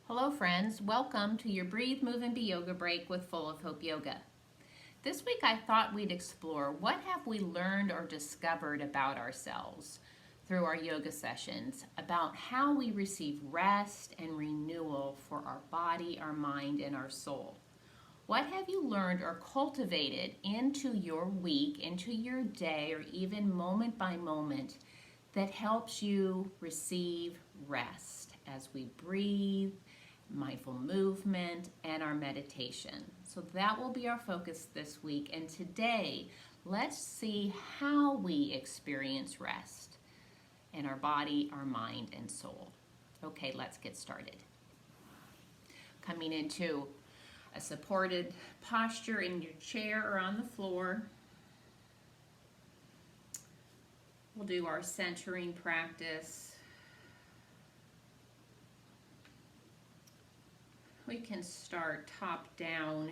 Hello friends, welcome to your Breathe, Move, and Be Yoga break with Full of Hope Yoga. This week I thought we'd explore what have we learned or discovered about ourselves through our yoga sessions, about how we receive rest and renewal for our body, our mind, and our soul. What have you learned or cultivated into your week, into your day, or even moment by moment that helps you receive rest as we breathe, mindful movement, and our meditation? So that will be our focus this week. And today, let's see how we experience rest in our body, our mind, and soul. Okay, let's get started. Coming into a supported posture in your chair or on the floor. We'll do our centering practice. We can start top down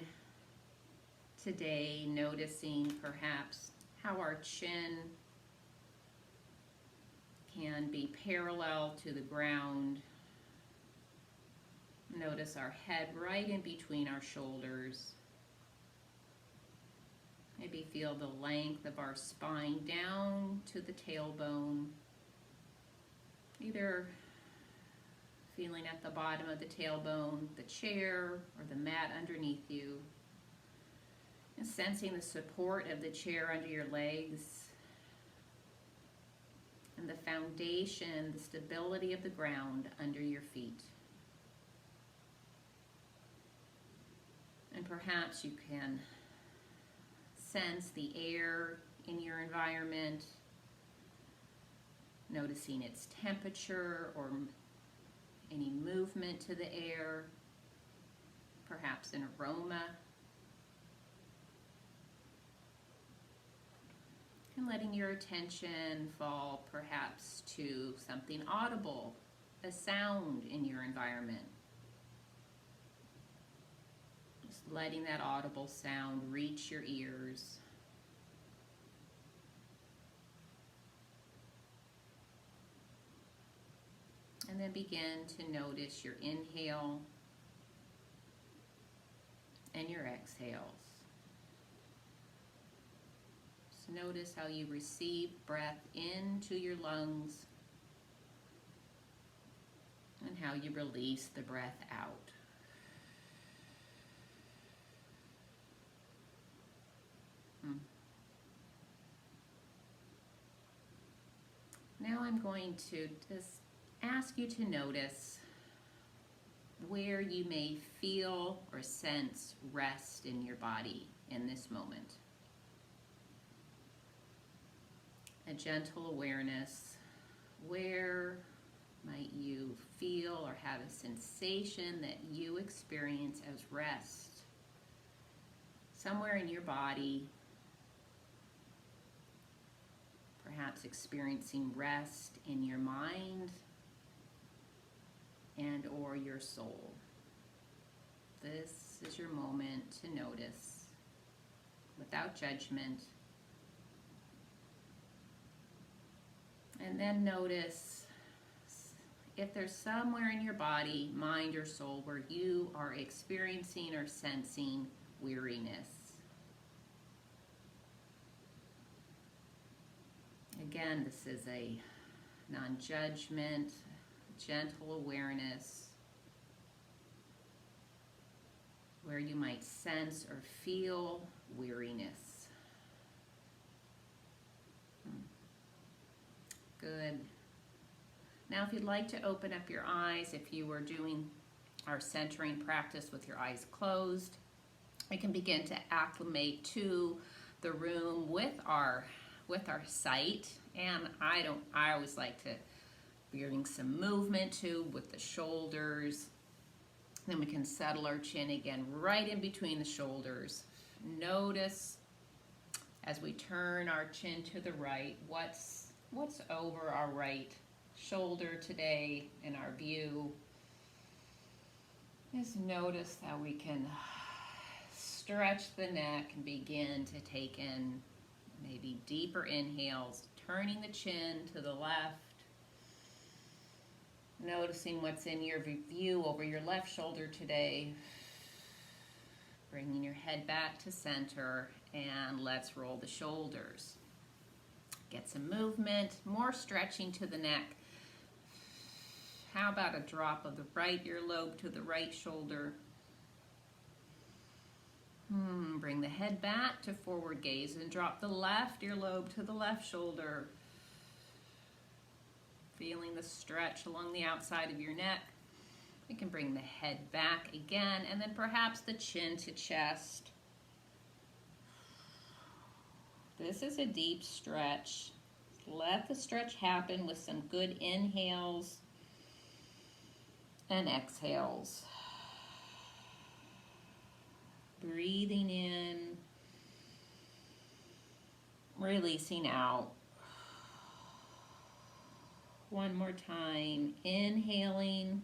today, noticing perhaps how our chin can be parallel to the ground. Notice our head right in between our shoulders. Maybe feel the length of our spine down to the tailbone. Either feeling at the bottom of the tailbone, the chair, or the mat underneath you. And sensing the support of the chair under your legs. And the foundation, the stability of the ground under your feet. And perhaps you can sense the air in your environment, noticing its temperature or any movement to the air, perhaps an aroma, and letting your attention fall perhaps to something audible, a sound in your environment. Letting that audible sound reach your ears. And then begin to notice your inhale and your exhales. So notice how you receive breath into your lungs and how you release the breath out. Now I'm going to just ask you to notice where you may feel or sense rest in your body in this moment. A gentle awareness. Where might you feel or have a sensation that you experience as rest? Somewhere in your body. Perhaps experiencing rest in your mind and or your soul. This is your moment to notice without judgment. And then notice if there's somewhere in your body, mind, or soul where you are experiencing or sensing weariness. Again, this is a non-judgment, gentle awareness where you might sense or feel weariness. Good. Now, if you'd like to open up your eyes, if you were doing our centering practice with your eyes closed, we can begin to acclimate to the room with our sight. And I always like to bring some movement too with the shoulders. Then we can settle our chin again right in between the shoulders. Notice as we turn our chin to the right, what's over our right shoulder today in our view. Just notice how we can stretch the neck and begin to take in maybe deeper inhales, turning the chin to the left Noticing what's in your view over your left shoulder today. Bringing your head back to center, and let's roll the shoulders. Get some movement, more stretching to the neck. How about a drop of the right earlobe to the right shoulder? Bring the head back to forward gaze and drop the left earlobe to the left shoulder. Feeling the stretch along the outside of your neck. We can bring the head back again, and then perhaps the chin to chest. This is a deep stretch. Let the stretch happen with some good inhales and exhales. Breathing in, releasing out. One more time, inhaling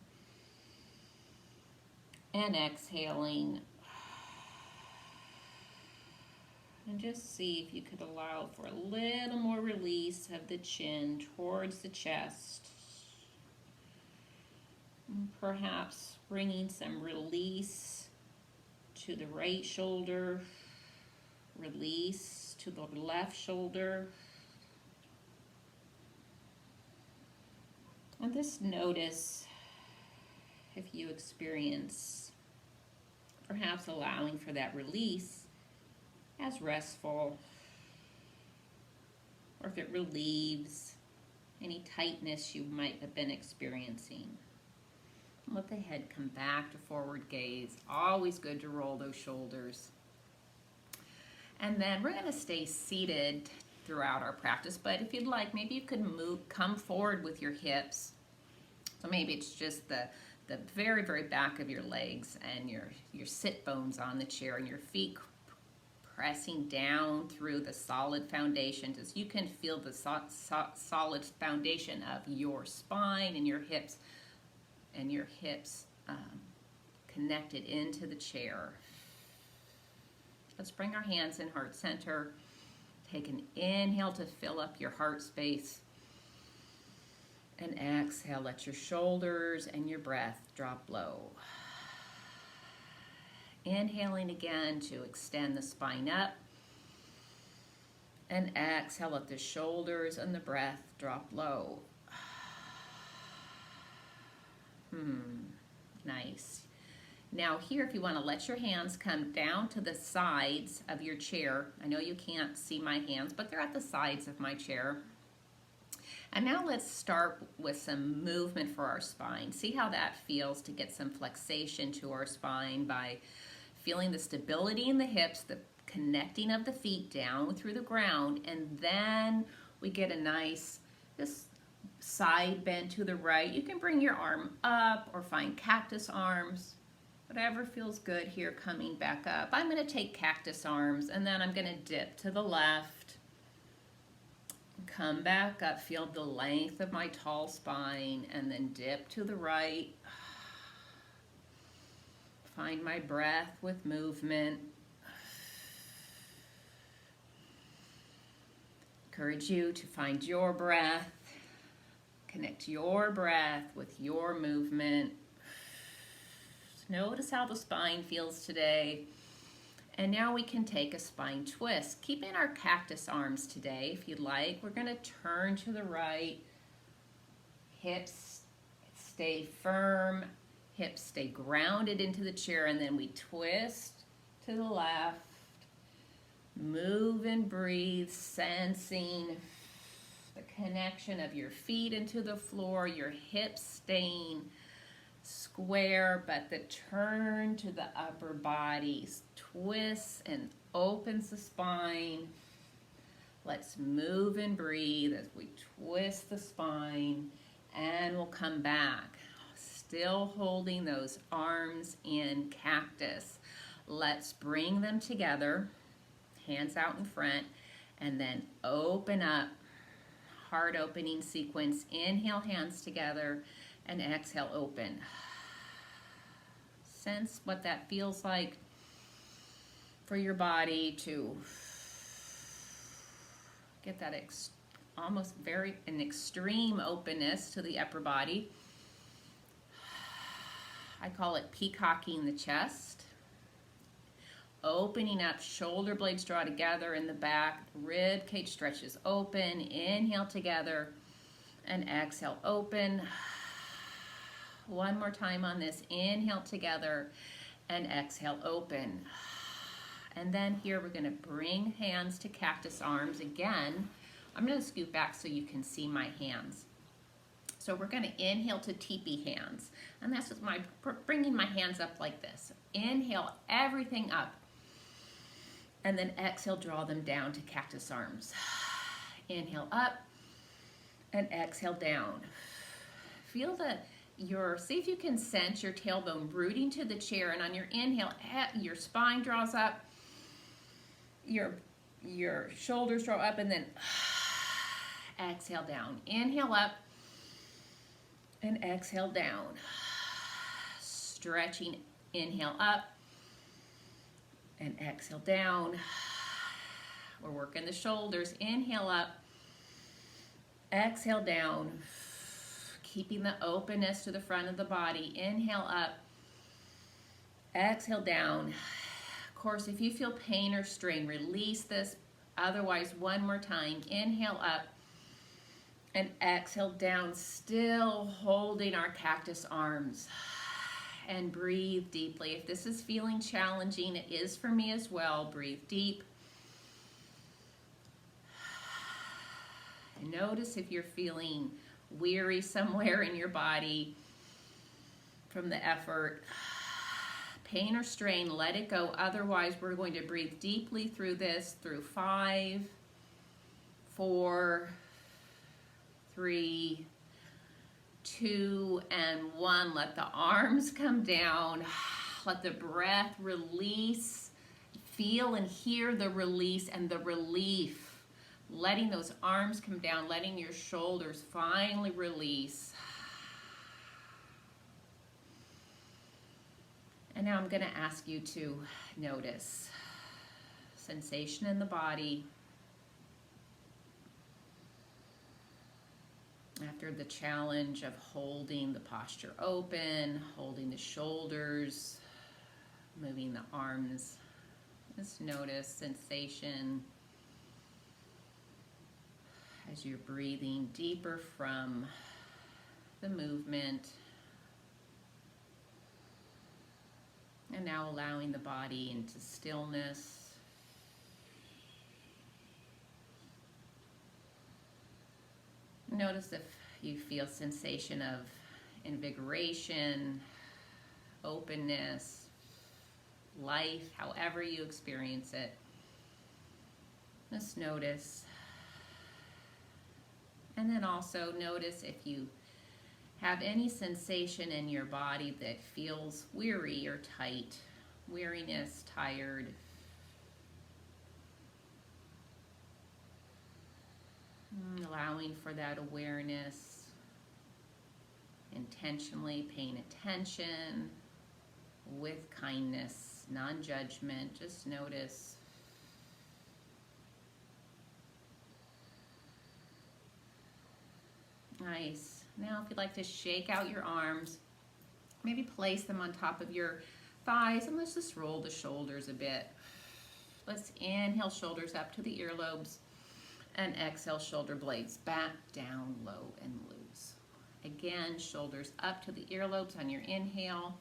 and exhaling. And just see if you could allow for a little more release of the chin towards the chest. And perhaps bringing some release to the right shoulder, release to the left shoulder. And just notice if you experience perhaps allowing for that release as restful, or if it relieves any tightness you might have been experiencing. Let the head come back to forward gaze. Always good to roll those shoulders. And then we're going to stay seated throughout our practice, but if you'd like, maybe you could come forward with your hips. So maybe it's just the very, very back of your legs and your sit bones on the chair, and your feet pressing down through the solid foundation, so you can feel the solid foundation of your spine and your hips connected into the chair. Let's bring our hands in heart center. Take an inhale to fill up your heart space. And exhale, let your shoulders and your breath drop low. Inhaling again to extend the spine up. And exhale, let the shoulders and the breath drop low. Nice. Now here, if you want to let your hands come down to the sides of your chair. I know you can't see my hands, but they're at the sides of my chair. And now let's start with some movement for our spine. See how that feels to get some flexation to our spine by feeling the stability in the hips, the connecting of the feet down through the ground, and then we get a nice just side bend to the right. You can bring your arm up or find cactus arms, whatever feels good here, coming back up. I'm going to take cactus arms, and then I'm going to dip to the left. Come back up, feel the length of my tall spine, and then dip to the right. Find my breath with movement. Encourage you to find your breath. Connect your breath with your movement. Notice how the spine feels today. And now we can take a spine twist. Keeping our cactus arms today, if you'd like. We're going to turn to the right. Hips stay firm. Hips stay grounded into the chair, and then we twist to the left. Move and breathe, sensing the connection of your feet into the floor, your hips staying square, but the turn to the upper body twists and opens the spine. Let's move and breathe as we twist the spine, and we'll come back. Still holding those arms in cactus. Let's bring them together, hands out in front, and then open up. Heart opening sequence. Inhale, hands together, and exhale, open. Sense what that feels like for your body to get that almost an extreme openness to the upper body. I call it peacocking the chest. Opening up, shoulder blades draw together in the back, rib cage stretches open. Inhale together and exhale, open. One more time on this. Inhale together and exhale, open. And then here we're going to bring hands to cactus arms again. I'm going to scoot back so you can see my hands. So we're going to inhale to teepee hands. And that's with my bringing my hands up like this. Inhale everything up. And then exhale, draw them down to cactus arms. Inhale up and exhale down. Feel see if you can sense your tailbone rooting to the chair, and on your inhale, your spine draws up, your shoulders draw up, and then exhale down. Inhale up and exhale down. Stretching, inhale up and exhale down. We're working the shoulders. Inhale up, exhale down. Keeping the openness to the front of the body. Inhale up, exhale down. Of course, if you feel pain or strain, release this. Otherwise, one more time. Inhale up and exhale down, still holding our cactus arms. And breathe deeply. If this is feeling challenging, it is for me as well. Breathe deep. And notice if you're feeling weary somewhere in your body from the effort. Pain or strain, let it go. Otherwise, we're going to breathe deeply through this, through 5, 4, 3, 2, and 1. Let the arms come down. Let the breath release. Feel and hear the release and the relief. Letting those arms come down, letting your shoulders finally release. And now I'm going to ask you to notice sensation in the body. After the challenge of holding the posture open, holding the shoulders, moving the arms, just notice sensation as you're breathing deeper from the movement. And now allowing the body into stillness. Notice if you feel sensation of invigoration, openness, life, however you experience it. Just notice. And then also notice if you have any sensation in your body that feels weary or tight, weariness, tired. Allowing for that awareness, intentionally paying attention with kindness, non-judgment. Just notice. Nice. Now if you'd like to shake out your arms, maybe place them on top of your thighs, and let's just roll the shoulders a bit. Let's inhale, shoulders up to the earlobes, and exhale, shoulder blades back, down, low, and loose. Again, shoulders up to the earlobes on your inhale,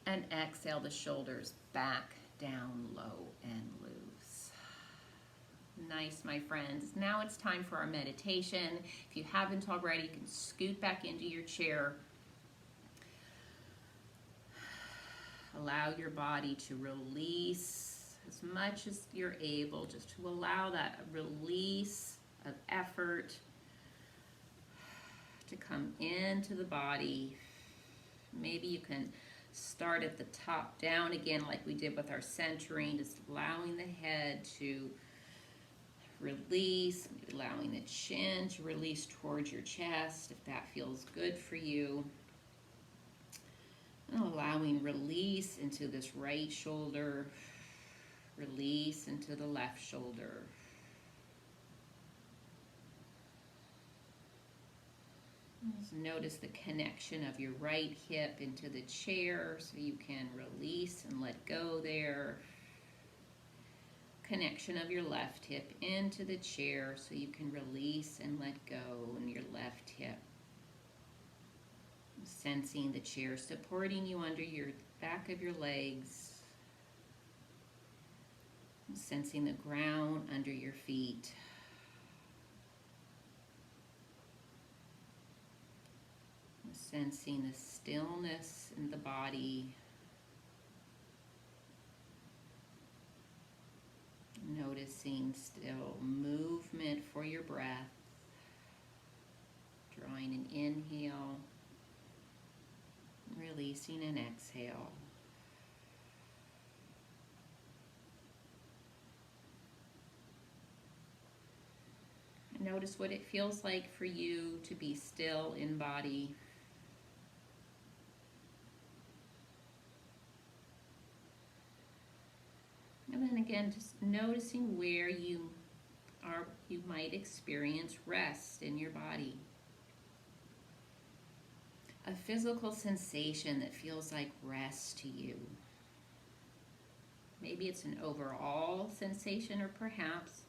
and exhale the shoulders back, down, low, and loose. Nice, my friends. Now it's time for our meditation. If you haven't already, you can scoot back into your chair. Allow your body to release as much as you're able, just to allow that release of effort to come into the body. Maybe you can start at the top down again like we did with our centering, just allowing the head to release, allowing the chin to release towards your chest if that feels good for you. And allowing release into this right shoulder, release into the left shoulder. So notice the connection of your right hip into the chair so you can release and let go there. Connection of your left hip into the chair so you can release and let go in your left hip. Sensing the chair supporting you under your back of your legs. Sensing the ground under your feet. Sensing the stillness in the body. Noticing still movement for your breath. Drawing an inhale. Releasing an exhale. And notice what it feels like for you to be still in body. And then again, just noticing where you might experience rest in your body. A physical sensation that feels like rest to you. Maybe it's an overall sensation, or perhaps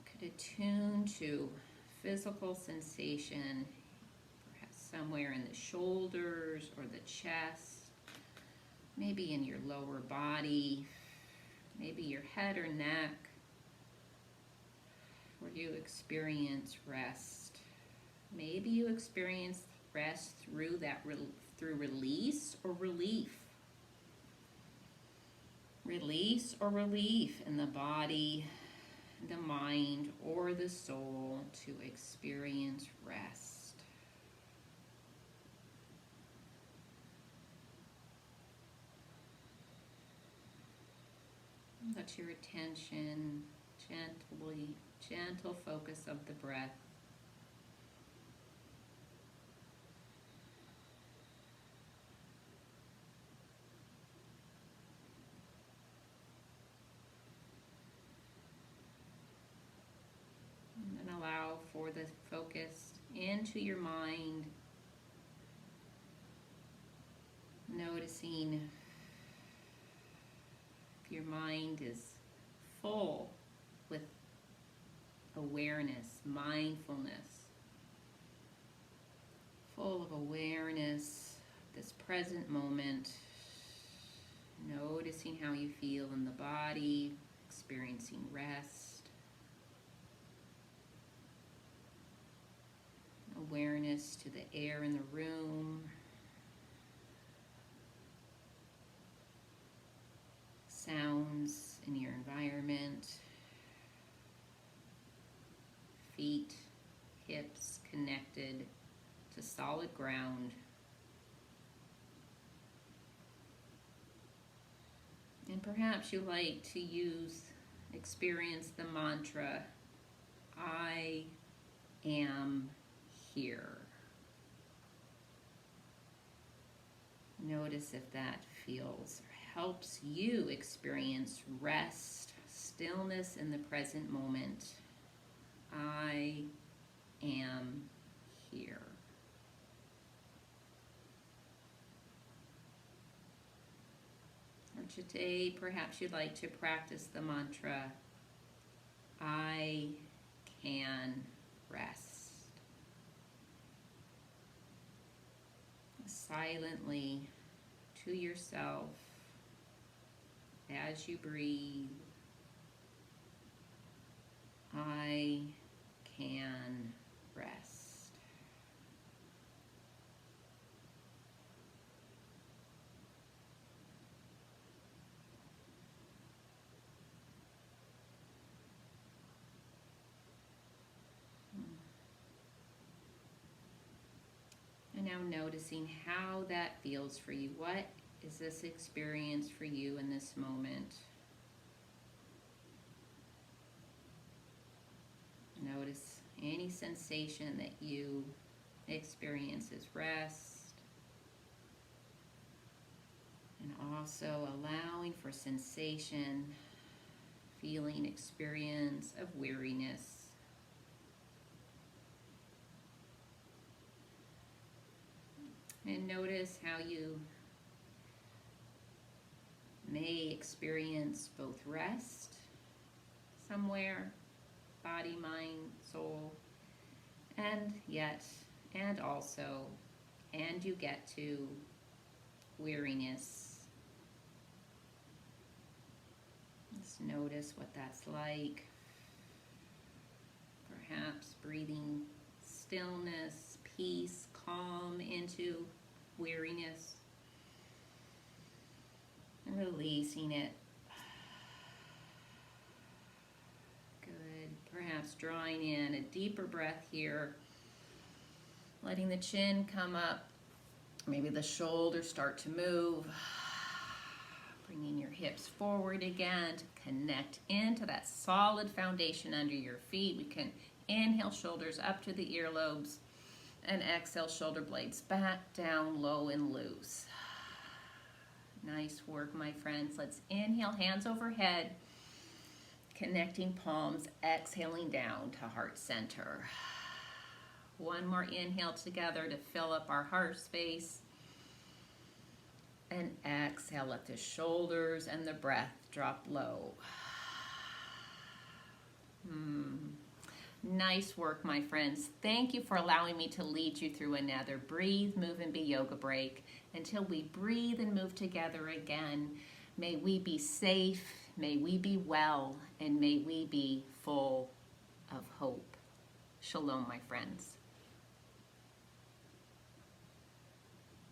could attune to physical sensation, perhaps somewhere in the shoulders or the chest. Maybe in your lower body, maybe your head or neck, where you experience rest. Maybe you experience rest through through release or relief. Release or relief in the body, the mind, or the soul to experience rest. Let your attention gentle focus of the breath. And then allow for the focus into your mind. Noticing if your mind is full with awareness, mindfulness, full of awareness, this present moment, noticing how you feel in the body, experiencing rest, awareness to the air in the room, sounds in your environment, feet, hips connected to solid ground. And perhaps you like to experience the mantra, I am here. Notice if that feels or helps you experience rest, stillness in the present moment. I am here. Or today, perhaps you'd like to practice the mantra, I can rest. Silently to yourself as you breathe, I can rest. And now noticing how that feels for you. What is this experience for you in this moment? Notice any sensation that you experience as rest. And also allowing for sensation, feeling, experience of weariness. And notice how you may experience both rest somewhere, body, mind, soul, and also, and you get to weariness. Just notice what that's like. Perhaps breathing stillness, peace, calm into weariness. And releasing it. Good. Perhaps drawing in a deeper breath here. Letting the chin come up. Maybe the shoulders start to move. Bringing your hips forward again to connect into that solid foundation under your feet. We can inhale, shoulders up to the earlobes, and exhale, shoulder blades back, down, low and loose. Nice work, my friends. Let's inhale, hands overhead, connecting palms, exhaling down to heart center. One more inhale together to fill up our heart space. And exhale, let the shoulders and the breath drop low. Nice work, my friends. Thank you for allowing me to lead you through another Breathe, Move, and Be yoga break. Until we breathe and move together again, may we be safe, may we be well, and may we be full of hope. Shalom, my friends.